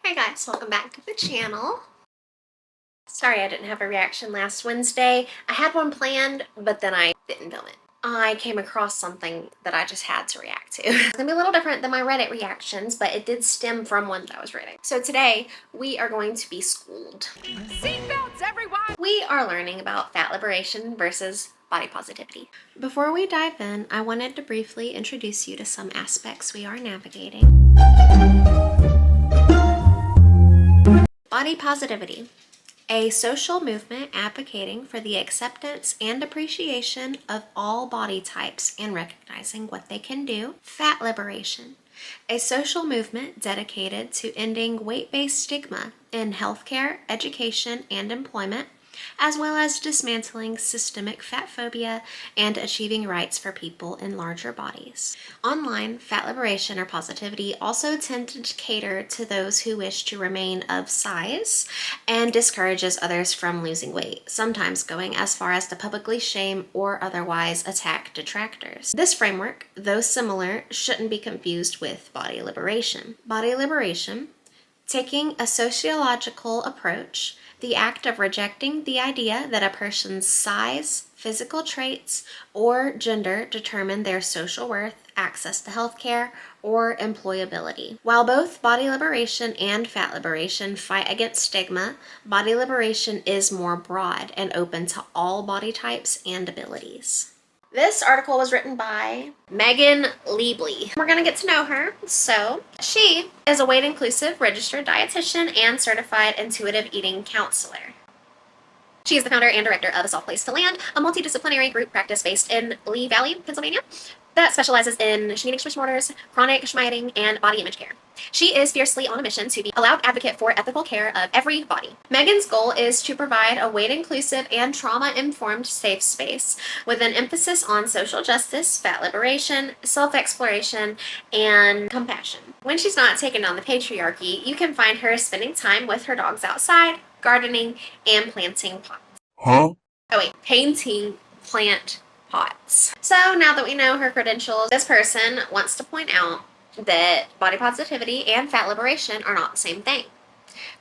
Hi guys, welcome back to the channel. Sorry I didn't have a reaction last Wednesday. I had one planned, but then I didn't film it. I came across something that I just had to react to. It's gonna be a little different than my Reddit reactions, but it did stem from one that I was reading. So today, we are going to be schooled. Seatbelts, everyone! We are learning about fat liberation versus body positivity. Before we dive in, I wanted to briefly introduce you to some aspects we are navigating. Body positivity, a social movement advocating for the acceptance and appreciation of all body types and recognizing what they can do. Fat liberation, a social movement dedicated to ending weight-based stigma in healthcare, education, and employment, as well as dismantling systemic fat phobia and achieving rights for people in larger bodies. Online, fat liberation or positivity also tend to cater to those who wish to remain of size and discourages others from losing weight, sometimes going as far as to publicly shame or otherwise attack detractors. This framework, though similar, shouldn't be confused with body liberation. Body liberation, taking a sociological approach, the act of rejecting the idea that a person's size, physical traits, or gender determine their social worth, access to healthcare, or employability. While both body liberation and fat liberation fight against stigma, body liberation is more broad and open to all body types and abilities. This article was written by Megan Liebly. We're gonna get to know her. So, she is a weight-inclusive registered dietitian and certified intuitive eating counselor. She is the founder and director of A Soft Place to Land, a multidisciplinary group practice based in Lee Valley, Pennsylvania, that specializes in eating disorders, chronic dieting, and body image care. She is fiercely on a mission to be a loud advocate for ethical care of every body. Megan's goal is to provide a weight-inclusive and trauma-informed safe space with an emphasis on social justice, fat liberation, self-exploration, and compassion. When she's not taking on the patriarchy, you can find her spending time with her dogs outside, gardening, and planting pots. Painting plant pots. So now that we know her credentials, this person wants to point out that body positivity and fat liberation are not the same thing.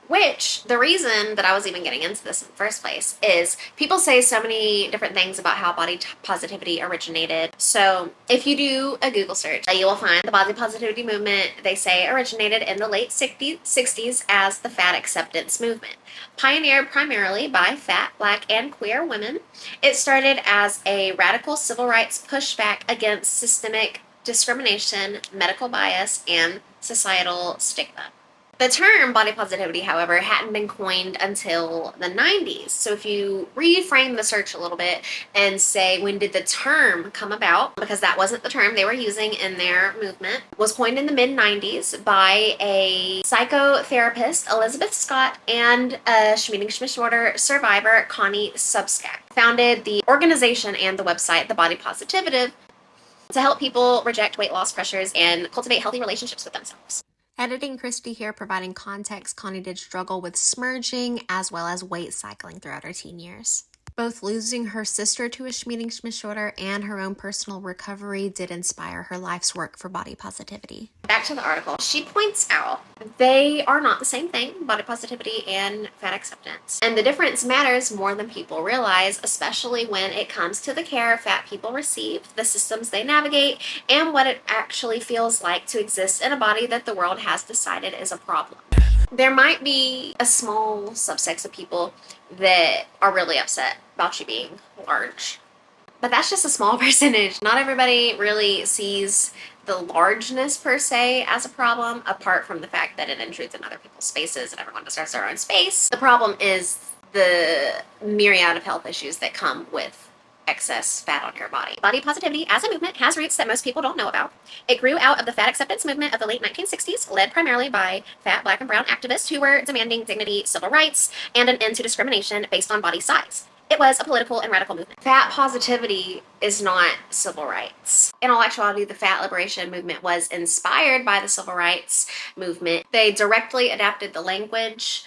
Which, the reason that I was even getting into this in the first place is people say so many different things about how body positivity originated. So if you do a Google search, you will find the body positivity movement, they say, originated in the late 60s as the fat acceptance movement. Pioneered primarily by fat, black, and queer women, it started as a radical civil rights pushback against systemic discrimination, medical bias, and societal stigma. The term body positivity, however, hadn't been coined until the 90s. So if you reframe the search a little bit and say, when did the term come about? Because that wasn't the term they were using in their movement. It was coined in the mid-90s by a psychotherapist, Elizabeth Scott, and a eating disorder survivor, Connie Subskack. Founded the organization and the website, The Body Positive, to help people reject weight loss pressures and cultivate healthy relationships with themselves. Editing Kristi here, providing context. Connie did struggle with smurging as well as weight cycling throughout her teen years. Both losing her sister to a eating disorder and her own personal recovery did inspire her life's work for body positivity. Back to the article. She points out they are not the same thing, body positivity and fat acceptance. And the difference matters more than people realize, especially when it comes to the care fat people receive, the systems they navigate, and what it actually feels like to exist in a body that the world has decided is a problem. There might be a small subset of people that are really upset about you being large, but that's just a small percentage. Not everybody really sees the largeness per se as a problem, apart from the fact that it intrudes in other people's spaces and everyone deserves their own space. The problem is the myriad of health issues that come with excess fat on your body. Body positivity as a movement has roots that most people don't know about. It grew out of the fat acceptance movement of the late 1960s, led primarily by fat, black, and brown activists who were demanding dignity, civil rights, and an end to discrimination based on body size. It was a political and radical movement. Fat positivity is not civil rights. In all actuality, the fat liberation movement was inspired by the civil rights movement. They directly adapted the language,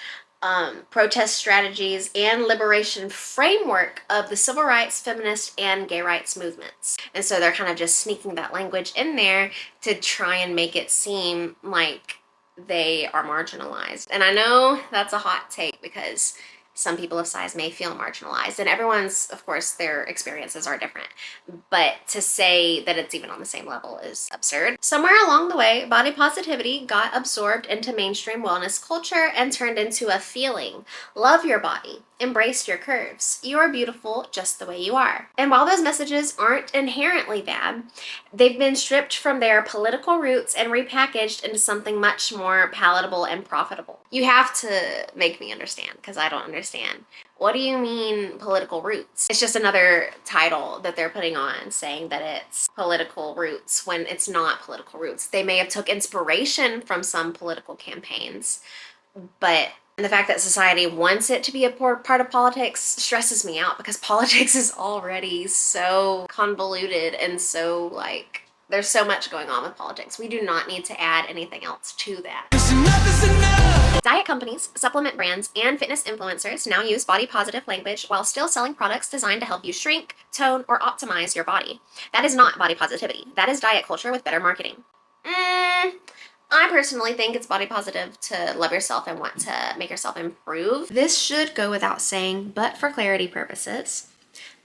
protest strategies, and liberation framework of the civil rights, feminist, and gay rights movements. And so they're kind of just sneaking that language in there to try and make it seem like they are marginalized. And I know that's a hot take because some people of size may feel marginalized, and everyone's, of course, their experiences are different. But to say that it's even on the same level is absurd. Somewhere along the way, body positivity got absorbed into mainstream wellness culture and turned into a feeling. Love your body. Embrace your curves. You are beautiful just the way you are. And while those messages aren't inherently bad, they've been stripped from their political roots and repackaged into something much more palatable and profitable. You have to make me understand, because I don't understand. What do you mean political roots? It's just another title that they're putting on saying that it's political roots when it's not political roots. They may have took inspiration from some political campaigns, but the fact that society wants it to be a part of politics stresses me out, because politics is already so convoluted and so, like, there's so much going on with politics. We do not need to add anything else to that. Diet companies, supplement brands, and fitness influencers now use body positive language while still selling products designed to help you shrink, tone, or optimize your body. That is not body positivity. That is diet culture with better marketing. I personally think it's body positive to love yourself and want to make yourself improve. This should go without saying, but for clarity purposes,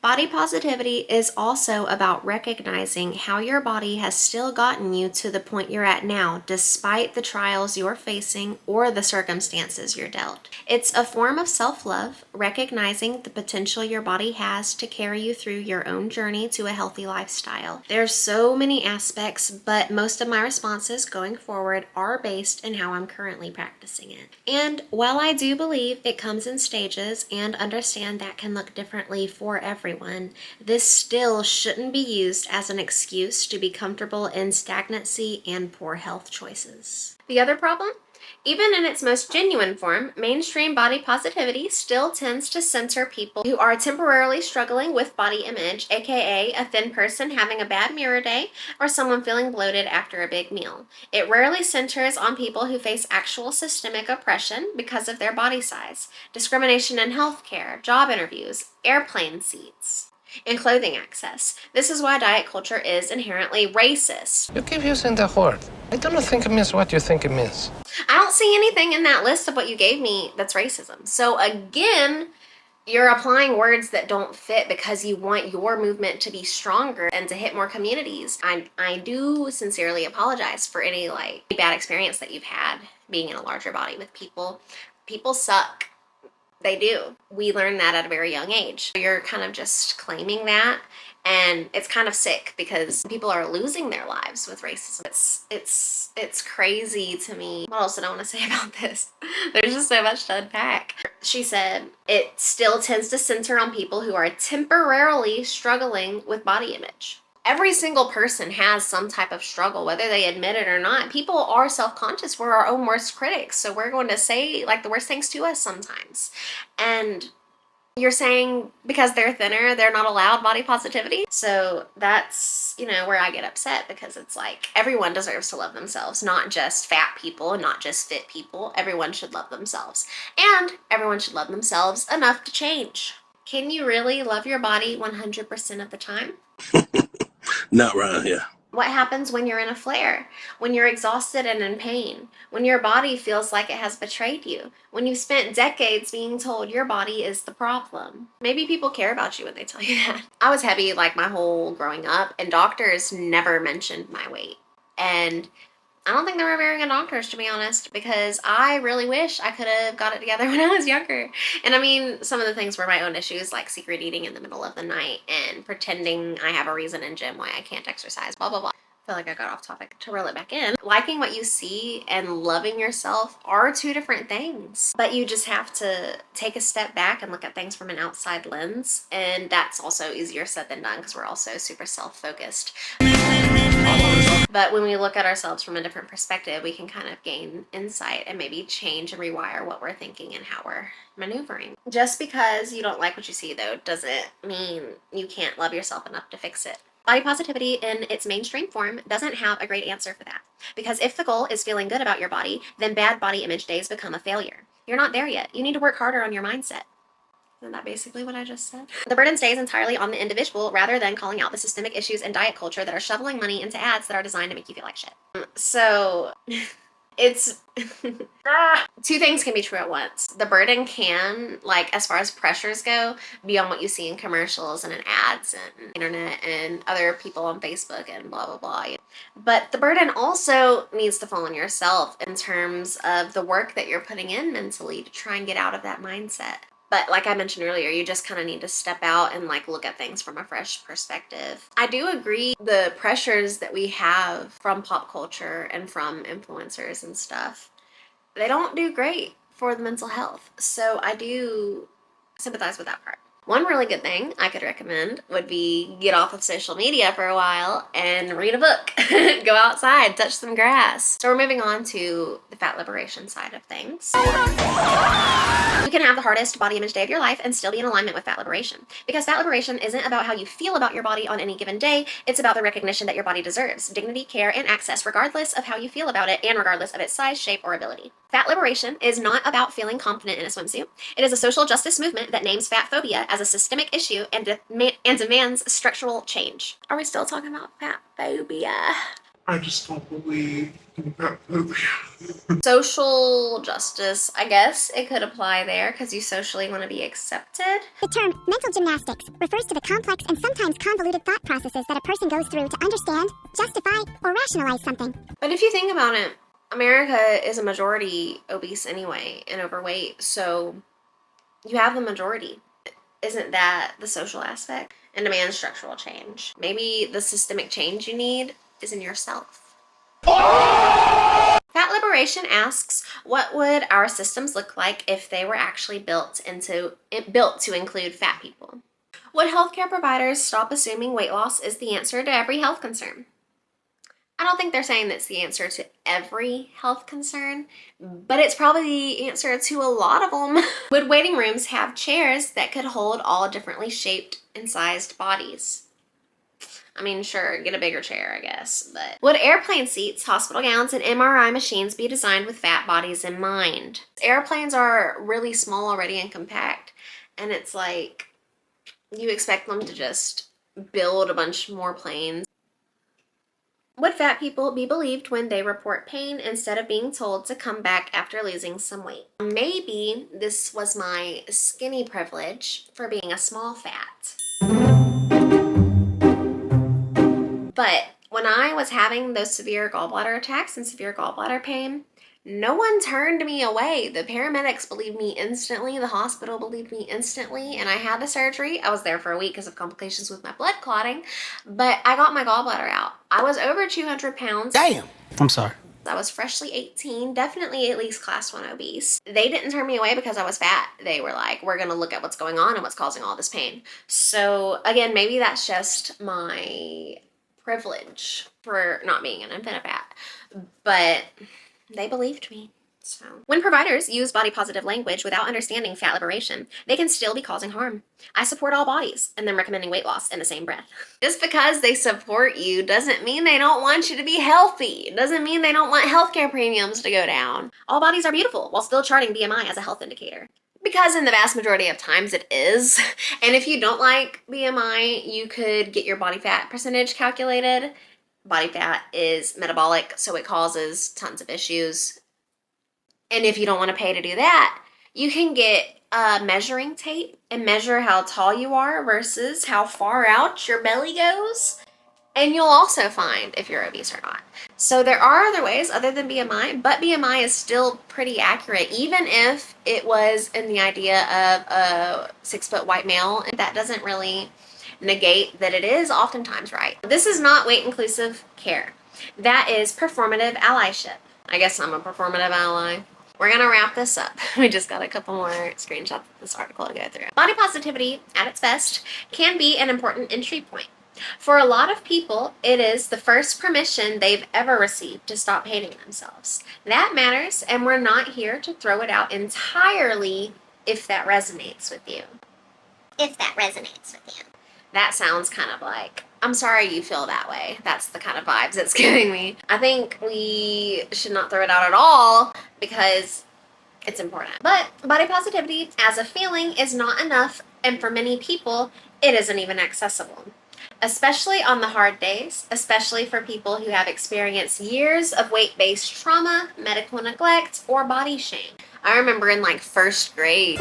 body positivity is also about recognizing how your body has still gotten you to the point you're at now, despite the trials you're facing or the circumstances you're dealt. It's a form of self-love, recognizing the potential your body has to carry you through your own journey to a healthy lifestyle. There's so many aspects, but most of my responses going forward are based in how I'm currently practicing it. And while I do believe it comes in stages and understand that can look differently for everyone, this still shouldn't be used as an excuse to be comfortable in stagnancy and poor health choices. The other problem? Even in its most genuine form, mainstream body positivity still tends to center people who are temporarily struggling with body image, aka a thin person having a bad mirror day or someone feeling bloated after a big meal. It rarely centers on people who face actual systemic oppression because of their body size, discrimination in healthcare, job interviews, airplane seats, and clothing access. This is why diet culture is inherently racist. You keep using the word. I don't think it means what you think it means. I don't see anything in that list of what you gave me that's racism. So again, you're applying words that don't fit because you want your movement to be stronger and to hit more communities. I do sincerely apologize for any bad experience that you've had being in a larger body with people. People suck. They do. We learn that at a very young age. You're kind of just claiming that, and it's kind of sick because people are losing their lives with racism. It's crazy to me. What else did I want to say about this? There's just so much to unpack. She said it still tends to center on people who are temporarily struggling with body image. Every single person has some type of struggle, whether they admit it or not. People are self-conscious. We're our own worst critics. So we're going to say the worst things to us sometimes. And you're saying because they're thinner, they're not allowed body positivity. So that's, where I get upset, because it's everyone deserves to love themselves, not just fat people and not just fit people. Everyone should love themselves, and everyone should love themselves enough to change. Can you really love your body 100% of the time? Not around here. What happens when you're in a flare? When you're exhausted and in pain? When your body feels like it has betrayed you? When you've spent decades being told your body is the problem? Maybe people care about you when they tell you that. I was heavy my whole growing up, and doctors never mentioned my weight. And I don't think they were very good doctors, to be honest, because I really wish I could have got it together when I was younger. And I mean, some of the things were my own issues, like secret eating in the middle of the night and pretending I have a reason in gym why I can't exercise, blah, blah, blah. I feel like I got off topic. To reel it back in, liking what you see and loving yourself are two different things, but you just have to take a step back and look at things from an outside lens. And that's also easier said than done, because we're also super self-focused. But when we look at ourselves from a different perspective, we can kind of gain insight and maybe change and rewire what we're thinking and how we're maneuvering. Just because you don't like what you see, though, doesn't mean you can't love yourself enough to fix it. Body positivity in its mainstream form doesn't have a great answer for that. Because if the goal is feeling good about your body, then bad body image days become a failure. You're not there yet. You need to work harder on your mindset. Isn't that basically what I just said? The burden stays entirely on the individual rather than calling out the systemic issues in diet culture that are shoveling money into ads that are designed to make you feel like shit. So It's two things can be true at once. The burden can, like, as far as pressures go, be on what you see in commercials and in ads and internet and other people on Facebook and blah blah blah. But the burden also needs to fall on yourself in terms of the work that you're putting in mentally to try and get out of that mindset. But like I mentioned earlier, you just kind of need to step out and like look at things from a fresh perspective. I do agree the pressures that we have from pop culture and from influencers and stuff, they don't do great for the mental health. So I do sympathize with that part. One really good thing I could recommend would be get off of social media for a while and read a book. Go outside, touch some grass. So we're moving on to the fat liberation side of things. You can have the hardest body image day of your life and still be in alignment with fat liberation. Because fat liberation isn't about how you feel about your body on any given day, it's about the recognition that your body deserves dignity, care, and access regardless of how you feel about it and regardless of its size, shape, or ability. Fat liberation is not about feeling confident in a swimsuit. It is a social justice movement that names fat phobia as a systemic issue and demands structural change. Are we still talking about fat phobia? I just don't believe in that movie. Social justice, I guess it could apply there because you socially want to be accepted. The term mental gymnastics refers to the complex and sometimes convoluted thought processes that a person goes through to understand, justify, or rationalize something. But if you think about it, America is a majority obese anyway and overweight, so you have the majority. Isn't that the social aspect? And demand structural change. Maybe the systemic change you need is in yourself. Fat liberation asks, what would our systems look like if they were actually built to include fat people? Would healthcare providers stop assuming weight loss is the answer to every health concern? I don't think they're saying that's the answer to every health concern, but it's probably the answer to a lot of them. Would waiting rooms have chairs that could hold all differently shaped and sized bodies? I mean, sure, get a bigger chair, I guess, but would airplane seats, hospital gowns, and MRI machines be designed with fat bodies in mind? Airplanes are really small already and compact, and it's like you expect them to just build a bunch more planes. Would fat people be believed when they report pain instead of being told to come back after losing some weight? Maybe this was my skinny privilege for being a small fat. But when I was having those severe gallbladder attacks and severe gallbladder pain, no one turned me away. The paramedics believed me instantly. The hospital believed me instantly. And I had the surgery. I was there for a week because of complications with my blood clotting. But I got my gallbladder out. I was over 200 pounds. Damn. I'm sorry. I was freshly 18, definitely at least class 1 obese. They didn't turn me away because I was fat. They were like, we're going to look at what's going on and what's causing all this pain. So again, maybe that's just my privilege for not being an infant fat. But they believed me. So when providers use body positive language without understanding fat liberation, they can still be causing harm. I support all bodies and then recommending weight loss in the same breath. Just because they support you doesn't mean they don't want you to be healthy. It doesn't mean they don't want healthcare premiums to go down. All bodies are beautiful while still charting BMI as a health indicator. Because in the vast majority of times it is. And if you don't like BMI, you could get your body fat percentage calculated. Body fat is metabolic, so it causes tons of issues. And if you don't want to pay to do that, you can get a measuring tape and measure how tall you are versus how far out your belly goes. And you'll also find if you're obese or not. So there are other ways other than BMI, but BMI is still pretty accurate, even if it was in the idea of a 6-foot white male. And that doesn't really negate that it is oftentimes right. This is not weight inclusive care. That is performative allyship. I guess I'm a performative ally. We're gonna wrap this up. We just got a couple more screenshots of this article to go through. Body positivity, at its best, can be an important entry point. For a lot of people, it is the first permission they've ever received to stop hating themselves. That matters, and we're not here to throw it out entirely if that resonates with you. If that resonates with you. That sounds kind of like, I'm sorry you feel that way. That's the kind of vibes it's giving me. I think we should not throw it out at all because it's important. But body positivity as a feeling is not enough, and for many people, it isn't even accessible. especially on the hard days, especially for people who have experienced years of weight-based trauma, medical neglect, or body shame. I remember in like first grade,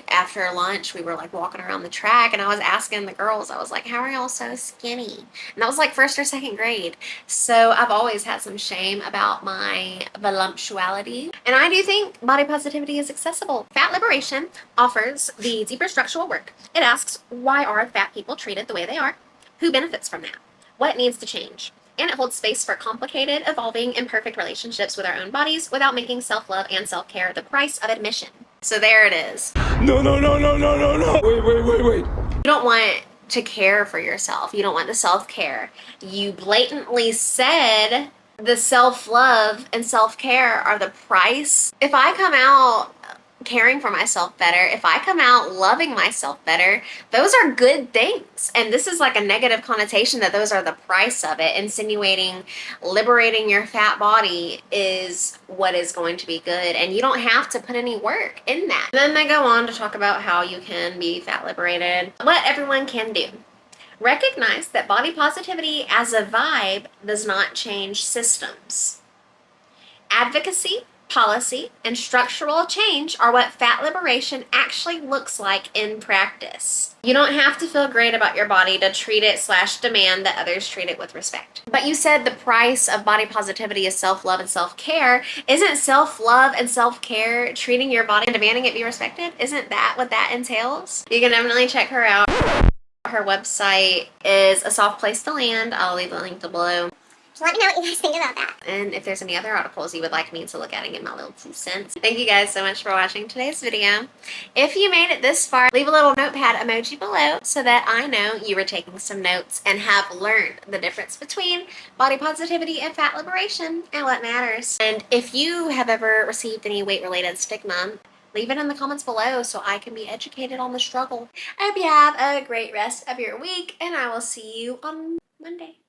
after lunch, we were like walking around the track and I was asking the girls, I was like, how are y'all so skinny? And that was like first or second grade. So I've always had some shame about my voluptuality. And I do think body positivity is accessible. Fat liberation offers the deeper structural work. It asks, why are fat people treated the way they are? Who benefits from that? What needs to change? And it holds space for complicated, evolving, imperfect relationships with our own bodies without making self-love and self-care the price of admission. So there it is. No, no, no, no, no, no, no. Wait. You don't want to care for yourself. You don't want the self-care. You blatantly said the self-love and self-care are the price. If I come out caring for myself better, if I come out loving myself better, those are good things. And this is like a negative connotation that those are the price of it, insinuating liberating your fat body is what is going to be good. And you don't have to put any work in that. Then they go on to talk about how you can be fat liberated, what everyone can do. Recognize that body positivity as a vibe does not change systems. Advocacy, policy, and structural change are what fat liberation actually looks like in practice. You don't have to feel great about your body to treat it / demand that others treat it with respect. But you said the price of body positivity is self-love and self-care. Isn't self-love and self-care treating your body and demanding it be respected? Isn't that what that entails? You can definitely check her out. Her website is A Soft Place to Land. I'll leave the link below. So let me know what you guys think about that. And if there's any other articles you would like me to look at and get my little 2 cents. Thank you guys so much for watching today's video. If you made it this far, leave a little notepad emoji below so that I know you were taking some notes and have learned the difference between body positivity and fat liberation and what matters. And if you have ever received any weight-related stigma, leave it in the comments below so I can be educated on the struggle. I hope you have a great rest of your week, and I will see you on Monday.